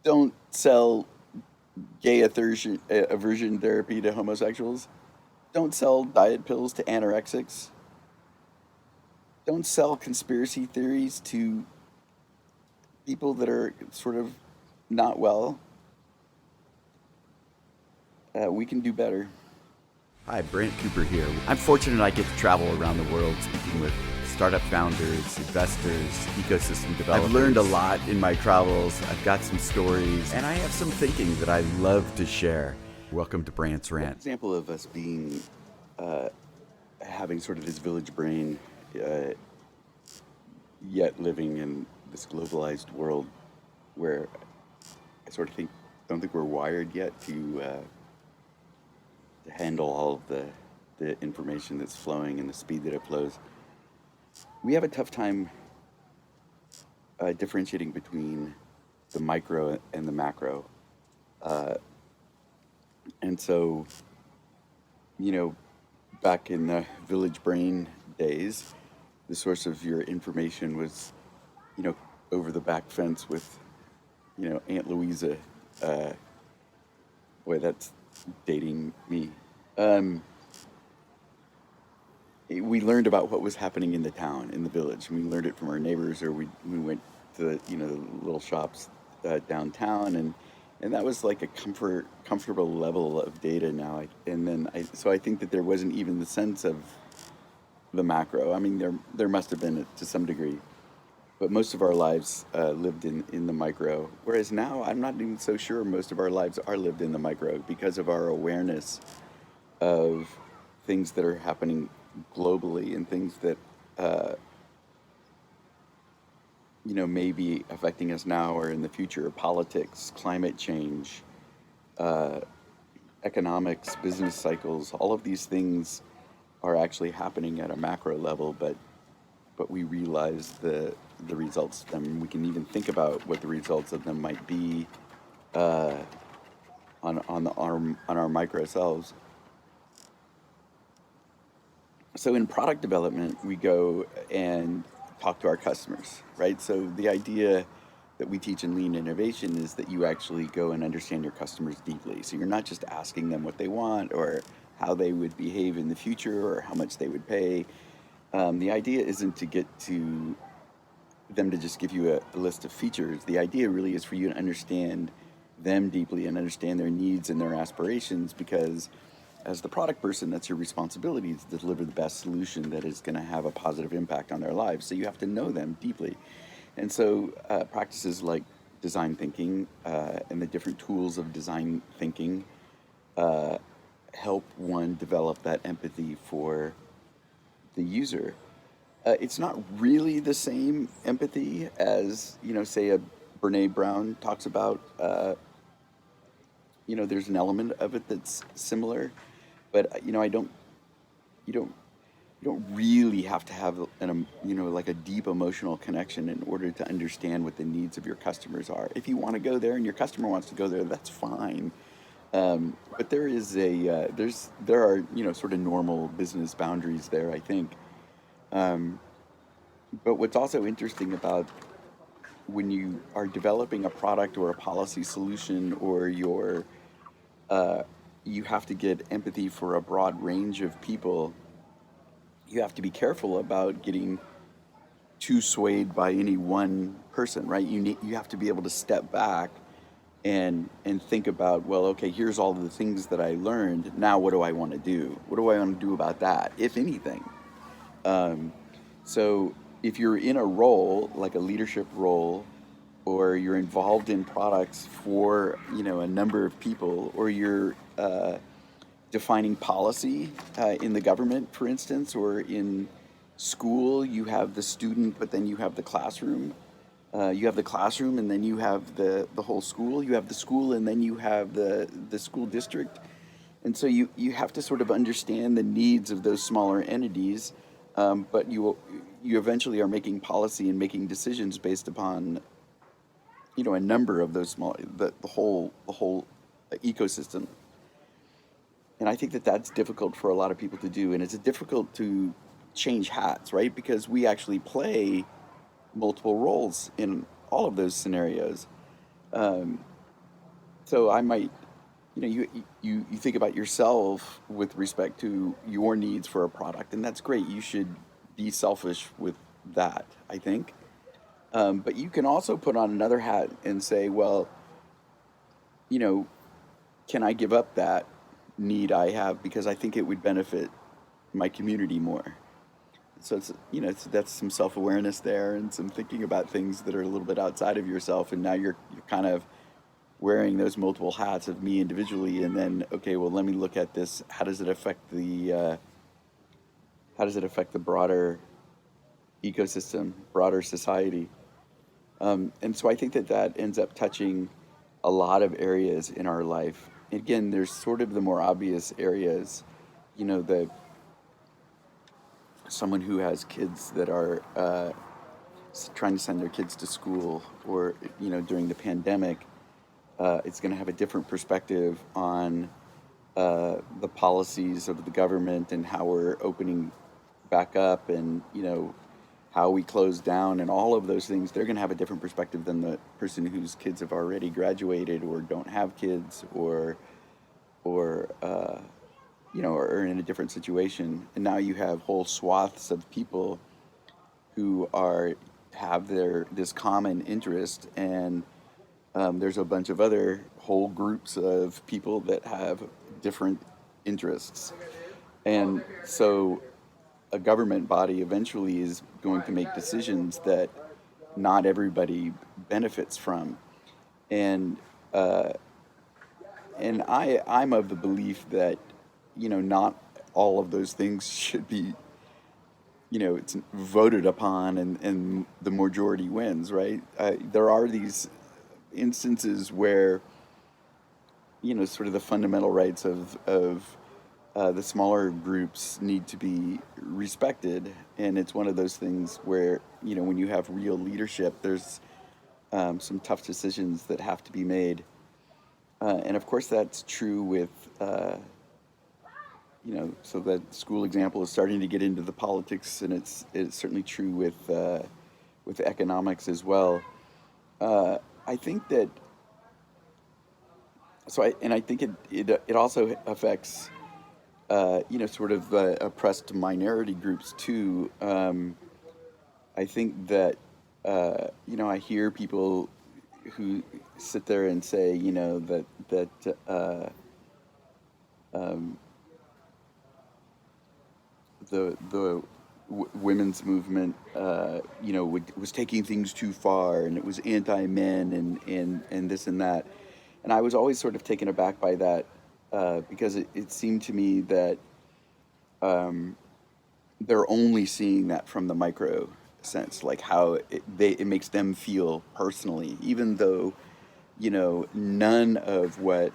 Don't sell aversion therapy to homosexuals. Don't sell diet pills to anorexics. Don't sell conspiracy theories to people that are sort of not well. We can do better. Hi, Brant Cooper here. I'm fortunate I get to travel around the world speaking with startup founders, investors, ecosystem developers. I've learned a lot in my travels. I've got some stories, and I have some thinking that I love to share. Welcome to Brant's An Rant. example of us being uh, having sort of this village brain, uh, yet living in this globalized world where I sort of don't think we're wired yet to handle all of the information that's flowing and the speed that it flows. We have a tough time differentiating between the micro and the macro. Uh, and so, you know, back in the village brain days, the source of your information was, you know, over the back fence with, Aunt Louisa. Uh, Boy, that's dating me. Um, we learned about what was happening in the town, in the village. We learned it from our neighbors, or we went to the little shops downtown, and that was like a comfortable level of data now. So I think that there wasn't even the sense of the macro. I mean, there must have been to some degree, but most of our lives lived in the micro. Whereas now, I'm not even so sure most of our lives are lived in the micro because of our awareness of things that are happening globally and things that uh, may be affecting us now or in the future: politics, climate change, uh, economics, business cycles. All of these things are actually happening at a macro level, but we realize the results of them. We can even think about what the results of them might be uh, on our micro selves. So in product development, we go and talk to our customers, right? So the idea that we teach in lean innovation is that you actually go and understand your customers deeply. So you're not just asking them what they want or how they would behave in the future or how much they would pay. The idea isn't to get to them to just give you a list of features. The idea really is for you to understand them deeply and understand their needs and their aspirations, because as the product person, that's your responsibility to deliver the best solution that is going to have a positive impact on their lives. So you have to know them deeply. And so practices like design thinking and the different tools of design thinking uh, help one develop that empathy for the user. It's not really the same empathy as, say a Brene Brown talks about. There's an element of it that's similar, but I don't. You don't. You don't really have to have like a deep emotional connection in order to understand what the needs of your customers are. If you want to go there and your customer wants to go there, that's fine. But there are sort of normal business boundaries there, I think. Um, but what's also interesting about when you are developing a product or a policy solution, or uh, you have to get empathy for a broad range of people. You have to be careful about getting too swayed by any one person, right? You have to be able to step back and think about, well, okay, here's all the things that I learned. Now, what do I want to do? What do I want to do about that, if anything? Um, so if you're in a role like a leadership role, or you're involved in products for a number of people, or you're defining policy in the government, for instance, or in school, you have the student, but then you have the classroom. You have the classroom, and then you have the whole school. You have the school, and then you have the school district. And so you have to sort of understand the needs of those smaller entities, but you eventually are making policy and making decisions based upon a number of those the whole ecosystem. And I think that that's difficult for a lot of people to do, and it's difficult to change hats, right? Because we actually play multiple roles in all of those scenarios. So I might, you think about yourself with respect to your needs for a product, and that's great. You should be selfish with that, I think. But you can also put on another hat and say, well, you know, can I give up that need I have because I think it would benefit my community more? So that's some self-awareness there and some thinking about things that are a little bit outside of yourself, and now you're kind of wearing those multiple hats of me individually, and then okay, well, let me look at this. How does it affect the broader ecosystem, broader society? And so I think that that ends up touching a lot of areas in our life. Again, there's sort of the more obvious areas, the someone who has kids that are trying to send their kids to school, or during the pandemic, it's going to have a different perspective on the policies of the government and how we're opening back up, and how we close down and all of those things. They're going to have a different perspective than the person whose kids have already graduated or don't have kids, or are in a different situation. And now you have whole swaths of people who have this common interest, and there's a bunch of other whole groups of people that have different interests. And so a government body eventually is going to make decisions that not everybody benefits from. And I'm of the belief that not all of those things should be, it's voted upon, and the majority wins, right? There are these instances where sort of the fundamental rights of the smaller groups need to be respected, and it's one of those things where when you have real leadership, there's some tough decisions that have to be made, and of course that's true with so that school example is starting to get into the politics, and it's certainly true with economics as well. I think that I think it also affects sort of the oppressed minority groups too. I think that I hear people who sit there and say that um, the women's movement was taking things too far, and it was anti-men, and this and that. And I was always sort of taken aback by that, because it seemed to me that they're only seeing that from the micro sense, like how it makes them feel personally, even though none of what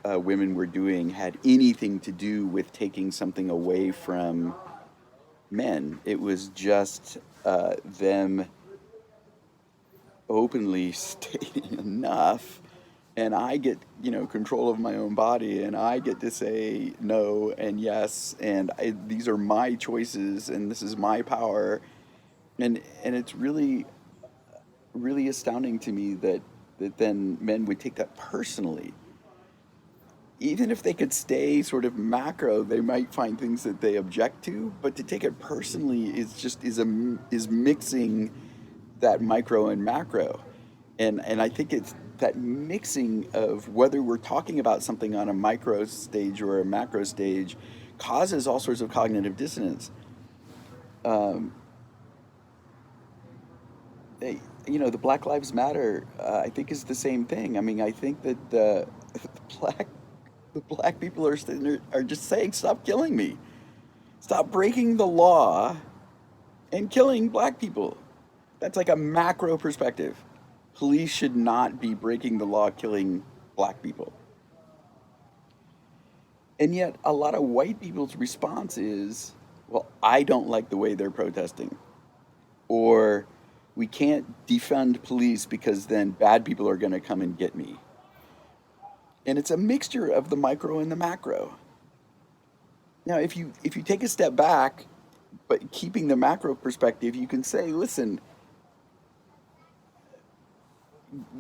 women were doing had anything to do with taking something away from men. It was just them openly stating enough, and I get control of my own body, and I get to say no and yes, and these are my choices, and this is my power, and it's really really astounding to me that then men would take that personally. Even if they could stay sort of macro, they might find things that they object to, but to take it personally is mixing that micro and macro. And I think it's that mixing of whether we're talking about something on a micro stage or a macro stage causes all sorts of cognitive dissonance. Um, the Black Lives Matter, I think, is the same thing. I mean, I think that the black the black people are just saying, stop killing me, stop breaking the law and killing black people. That's like a macro perspective. Police should not be breaking the law, killing black people. And yet, a lot of white people's response is, well, I don't like the way they're protesting. Or we can't defund police because then bad people are going to come and get me. And it's a mixture of the micro and the macro. Now, if you take a step back, but keeping the macro perspective, you can say, listen,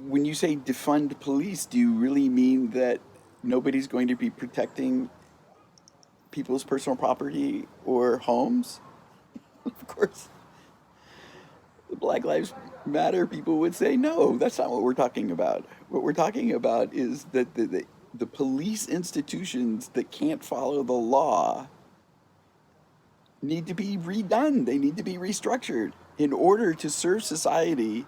when you say defund police, do you really mean that nobody's going to be protecting people's personal property or homes? Of course, the Black Lives Matter people would say, no, that's not what we're talking about. What we're talking about is that the police institutions that can't follow the law need to be redone. They need to be restructured in order to serve society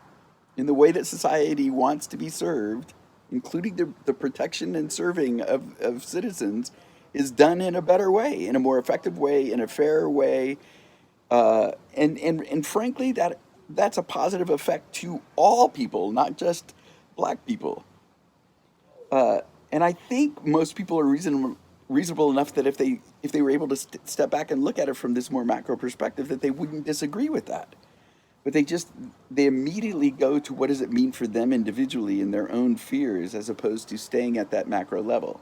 in the way that society wants to be served, including the protection and serving of citizens, is done in a better way, in a more effective way, in a fair way. And frankly, that's a positive effect to all people, not just black people. And I think most people are reasonable enough that if they were able to step back and look at it from this more macro perspective, that they wouldn't disagree with that. But they immediately go to what does it mean for them individually and their own fears, as opposed to staying at that macro level.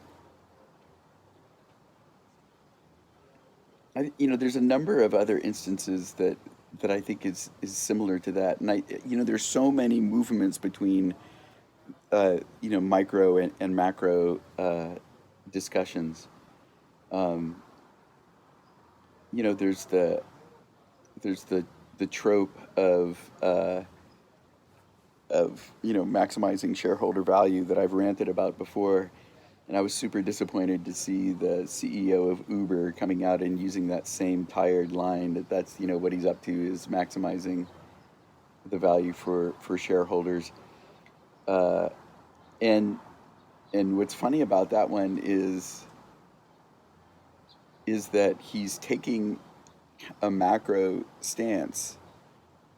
There's a number of other instances that I think is similar to that, and there's so many movements between micro and macro discussions. Um, there's the trope of maximizing shareholder value that I've ranted about before, and I was super disappointed to see the CEO of Uber coming out and using that same tired line that's what he's up to is maximizing the value for shareholders. Uh, and and what's funny about that one is that he's taking a macro stance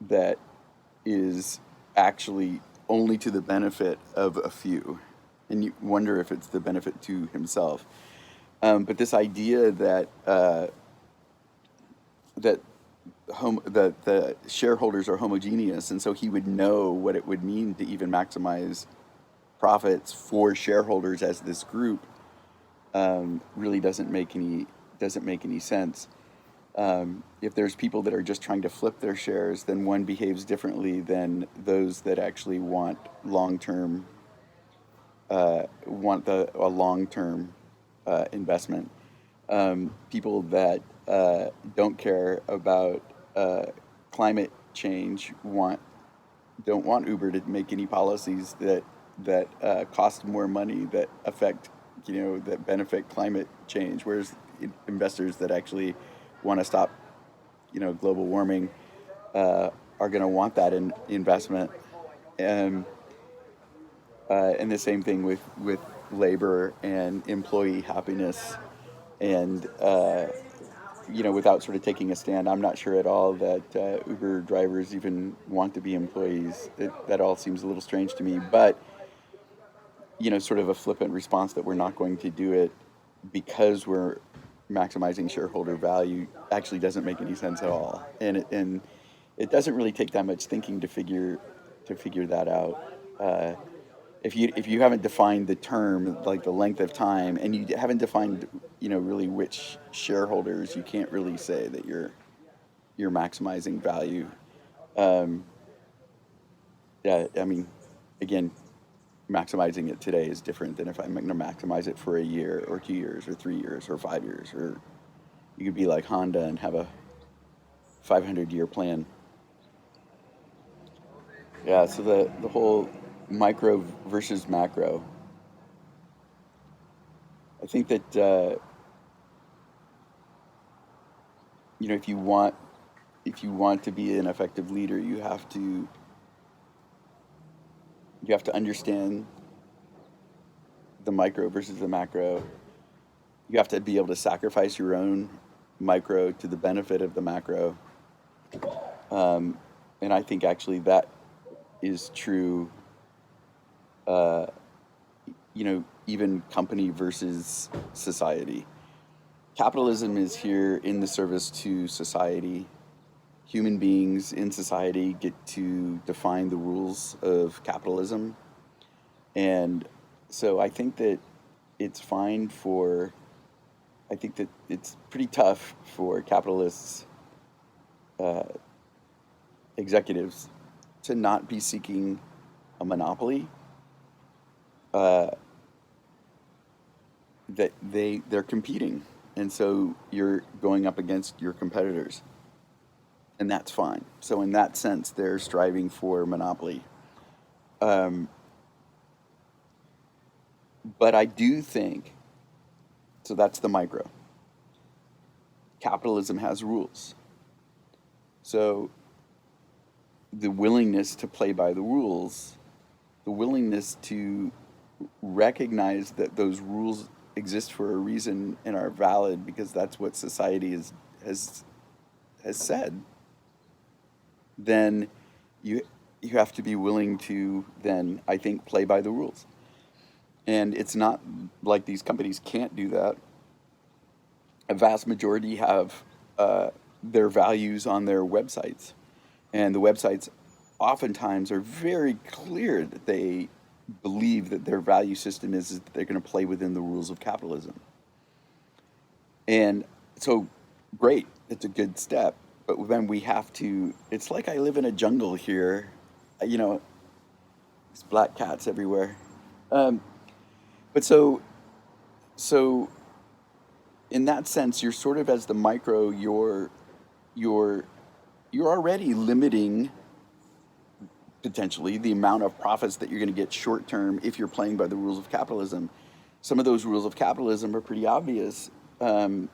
that is actually only to the benefit of a few, and you wonder if it's the benefit to himself. But this idea that that the shareholders are homogeneous, and so he would know what it would mean to even maximize profits for shareholders as this group, really doesn't make any sense. If there's people that are just trying to flip their shares, then one behaves differently than those that actually want long-term a long-term investment. People that don't care about climate change don't want Uber to make any policies that cost more money that affect that benefit climate change. Whereas investors that actually want to stop global warming are going to want that investment. And and the same thing with labor and employee happiness. And without sort of taking a stand, I'm not sure at all that Uber drivers even want to be employees. That all seems a little strange to me. But sort of a flippant response that we're not going to do it because we're maximizing shareholder value actually doesn't make any sense at all. And it doesn't really take that much thinking to figure that out. If you haven't defined the term, like the length of time, and you haven't defined really which shareholders, you can't really say that you're maximizing value. Um, yeah, I mean, again, maximizing it today is different than if I'm going to maximize it for a year or 2 years or 3 years or 5 years. Or you could be like Honda and have a 500-year plan. Yeah, so the whole micro versus macro. I think that if you want to be an effective leader, you have to understand the micro versus the macro. You have to be able to sacrifice your own micro to the benefit of the macro. Um, and I think actually that is true, uh, even company versus society. Capitalism is here in the service to society. Human beings in society get to define the rules of capitalism. And so it's fine for, I think that it's pretty tough for capitalists, uh, executives, to not be seeking a monopoly, uh, that they're competing, and so you're going up against your competitors, and that's fine. So in that sense, they're striving for monopoly. Um, but I do think so. That's the micro. Capitalism has rules, so the willingness to play by the rules, the willingness to recognize that those rules exist for a reason and are valid because that's what society has has said, then you you have to be willing to then, I think, play by the rules. And it's not like these companies can't do that. A vast majority have their values on their websites, and the websites oftentimes are very clear that they believe that their value system is that they're going to play within the rules of capitalism. And so, great, it's a good step. But then we have to, it's like I live in a jungle here, you know, there's black cats everywhere. Um, but so in that sense, you're sort of as the micro, you're you're already limiting potentially the amount of profits that you're going to get short term if you're playing by the rules of capitalism. Some of those rules of capitalism are pretty obvious. Um,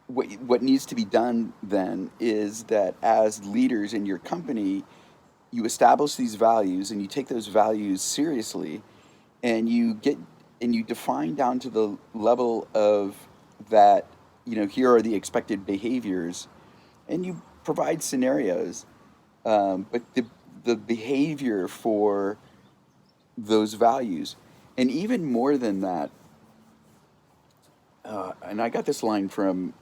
what needs to be done then is that as leaders in your company, you establish these values and you take those values seriously, and you define down to the level of that, here are the expected behaviors, and you provide scenarios, but the behavior for those values. And even more than that, and I got this line from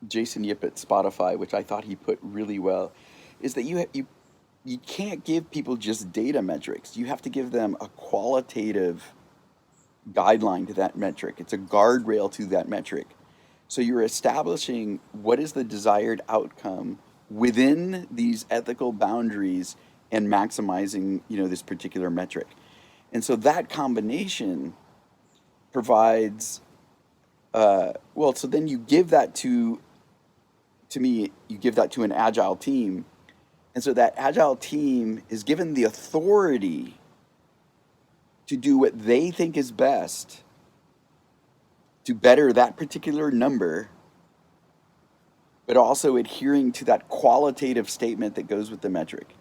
Jason Yip at Spotify, which I thought he put really well, is that you can't give people just data metrics. You have to give them a qualitative guideline to that metric. It's a guardrail to that metric. So you're establishing what is the desired outcome within these ethical boundaries and maximizing, this particular metric. And so that combination provides, so then you give that to me, you give that to an agile team. And so that agile team is given the authority to do what they think is best to better that particular number, but also adhering to that qualitative statement that goes with the metric.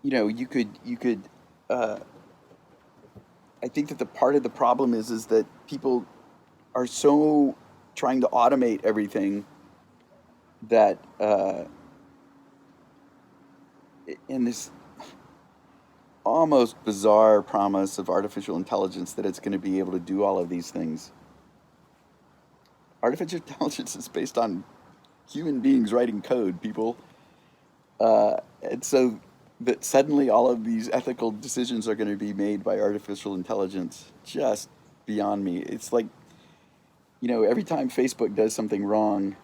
You could. I think that the part of the problem is that people are so trying to automate everything that in this almost bizarre promise of artificial intelligence that it's going to be able to do all of these things. Artificial intelligence is based on human beings writing code, people. And so that suddenly all of these ethical decisions are going to be made by artificial intelligence, just beyond me. It's like, every time Facebook does something wrong,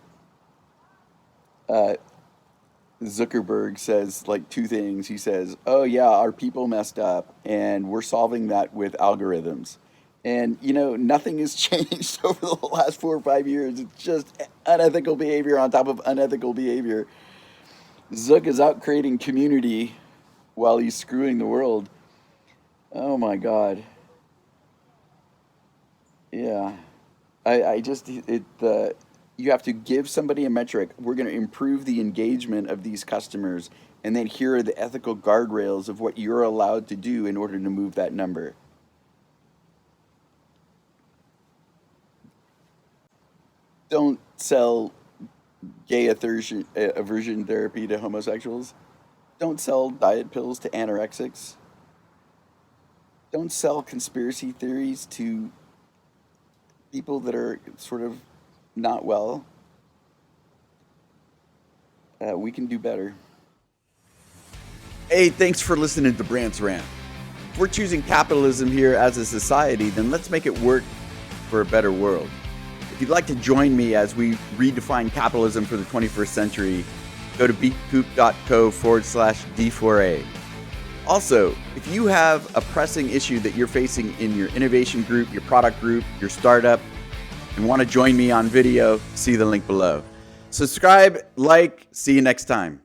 Zuckerberg says like two things. He says, "Oh yeah, our people messed up, and we're solving that with algorithms." And nothing has changed over the last 4 or 5 years. It's just unethical behavior on top of unethical behavior. Zuck is out creating community while he's screwing the world. Oh my God. Yeah. You have to give somebody a metric. We're going to improve the engagement of these customers, and then here are the ethical guardrails of what you're allowed to do in order to move that number. Don't sell gay aversion therapy to homosexuals. Don't sell diet pills to anorexics. Don't sell conspiracy theories to people that are sort of not well. We can do better. Hey, thanks for listening to Brant's Rant. If we're choosing capitalism here as a society, then let's make it work for a better world. If you'd like to join me as we redefine capitalism for the 21st century, go to beatcoop.co/D4A. Also, if you have a pressing issue that you're facing in your innovation group, your product group, your startup, and want to join me on video, see the link below. Subscribe, like, see you next time.